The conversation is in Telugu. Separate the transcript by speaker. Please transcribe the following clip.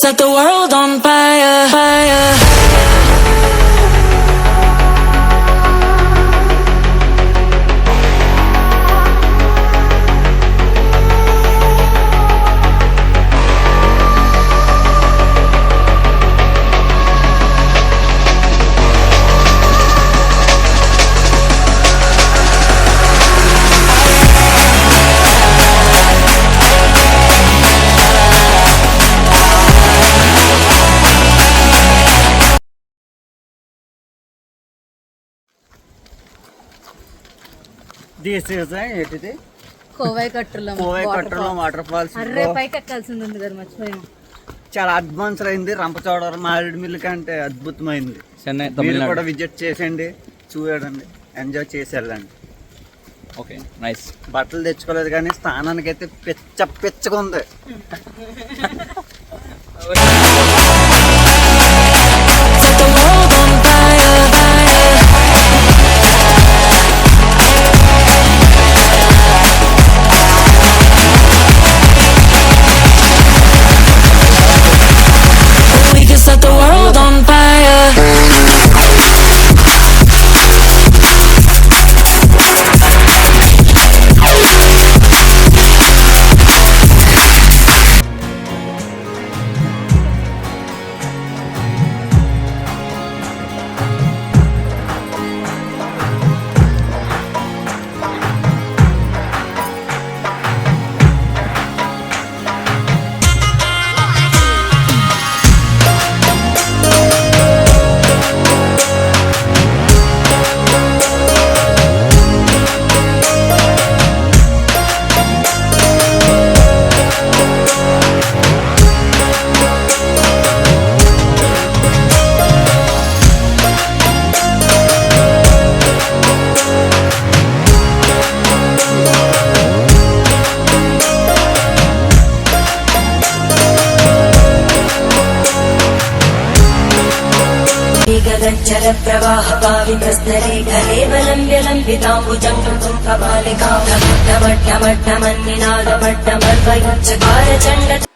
Speaker 1: set the world on fire, fire.
Speaker 2: This is ఏంటిది
Speaker 3: కోవై కట్రలం
Speaker 2: వాటర్ ఫాల్స్.
Speaker 3: అర్రే పైకి ఎక్కాల్సింది ఉంది కదా, మర్చిపోయాం.
Speaker 2: చాలా అడ్వాన్స్ అయింది. రంపచోడవరం మారేడు మిల్లు కంటే అద్భుతమైంది.
Speaker 4: చెన్నై
Speaker 2: మీరు కూడా విజిట్ చేసేయండి, చూడండి, ఎంజాయ్ చేసి వెళ్ళండి.
Speaker 4: Okay, nice.
Speaker 2: బట్టలు తెచ్చుకోలేదు కానీ స్థానానికి అయితే పిచ్చగా ఉంది.
Speaker 1: Set the world on fire, fire. We can set the world on fire.
Speaker 5: जल प्रवाह पावितस्तरे घलेवलम्ब्य लम्बिताम्बुजङ्गं कपालिका ढमड्ढमड्ढमन्निनादमड्ढमर्वयुच्चकार चण्ड